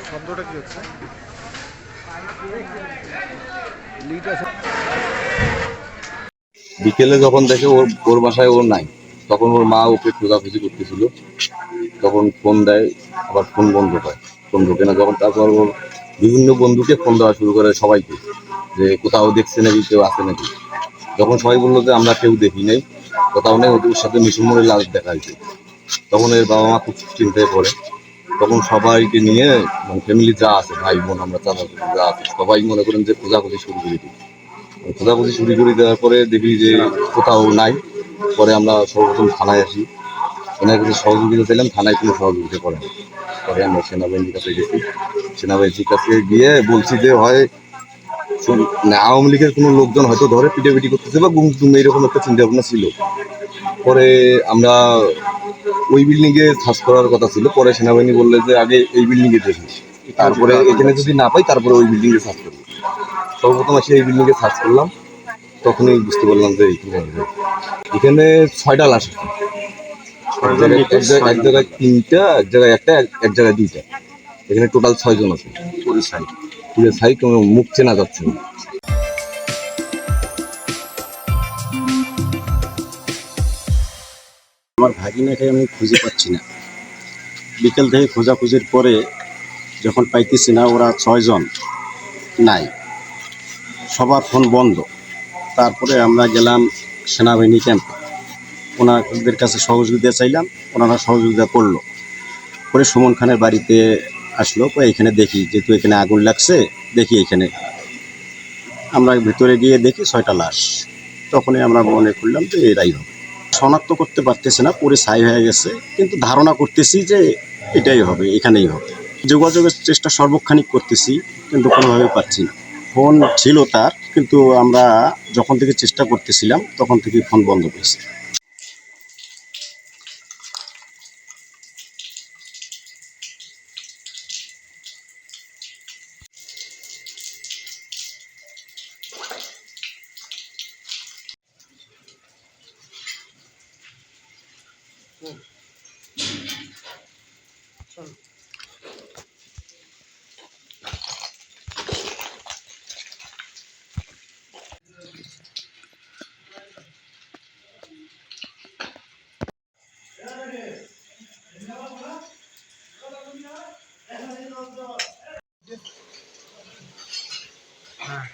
শব্দটা কি হচ্ছে? বিকেলে যখন দেখে ওর বাসায় ওর নাই, তখন ওর মা ওকে খোঁজাখুঁজি করতেছিল। তখন ফোন দেয়, আবার ফোন বন্ধ হয়, ফোন ঢোকে না। যখন তারপর ওর বিভিন্ন বন্ধুকে ফোন দেওয়া শুরু করে, সবাইকে, যে কোথাও দেখছে নাকি, কেউ আছে নাকি। যখন সবাই বললো যে আমরা কেউ দেখি নাই, কোথাও নেই, ওদের সাথে মিশুমরের লাশ দেখা হয়েছে, তখন এর বাবা মা খুব চিন্তায় পড়ে। তখন সবাইকে নিয়ে, মানে ফ্যামিলি যা আছে, ভাই বোন, আমরা চাচা যা আছে, সবাই মনে করেন যে খোঁজাখুঁজি শুরু করে দিই। খোঁজাখুঁজি শুরু করে দেওয়ার পরে দেখি যে কোথাও নাই। পরে আমরা সর্বপ্রথম থানায় আসি, এনার কাছে সহযোগিতা চাইলাম, থানায় কোনো সহযোগিতা করে না। পরে আমরা সেনাবাহিনীর কাছে গেছি, সেনাবাহিনীর কাছে গিয়ে বলছি যে হয় আওয়ামী লীগের কোনো লোকজন হয়তো ধরে পিটাপিটি করতেছে বা গুম টুম এইরকম একটা চিন্তা ভাবনা ছিল। পরে আমরা ওই বিল্ডিং এ সার্চ করার কথা ছিল, পরে সেনাবাহিনী বললে যে আগে এই বিল্ডিং এ দেখি, তারপরে এখানে যদি না পাই তারপরে ওই বিল্ডিং এ সার্চ করবো। সর্বপ্রথম এসে এই বিল্ডিং এ সার্চ করলাম, তখনই বুঝতে পারলাম যে এখানে 6টা লাশ আছে। এক জায়গায় 3টা, এক জায়গায় একটা, এক জায়গায় 2টা। এখানে টোটাল 6 জন আছে। পুরো সাই কোনো মুখ চেনা যাচ্ছে না। আমার ভাগিনাকে আমি খুঁজে পাচ্ছি না। বিকেল থেকে খোঁজাখুঁজির পরে যখন পাইতেছি না, ওরা 6 জন নাই, সবার ফোন বন্ধ। তারপরে আমরা গেলাম সেনাবাহিনী ক্যাম্পে, ওনাদের কাছে সহযোগিতা চাইলাম, ওনারা সহযোগিতা করলো। পরে সুমন খানের বাড়িতে আসলো, এখানে দেখি যেহেতু এখানে আগুন লাগছে, দেখি এখানে আমরা ভিতরে গিয়ে দেখি 6টা লাশ। তখনই আমরা মনে করলাম যে এরাই হবে। শনাক্ত করতে পারতেছি না, পুরো ছাই হয়ে গেছে, কিন্তু ধারণা করতেছি যে এটাই হবে, এখানেই হবে। যোগাযোগের চেষ্টা সর্বক্ষণিক করতেছি, কিন্তু কোনোভাবে পাচ্ছি না। ফোন ছিল তার, কিন্তু আমরা যখন থেকে চেষ্টা করতেছিলাম তখন থেকে ফোন বন্ধ করেছে। হ্যাঁ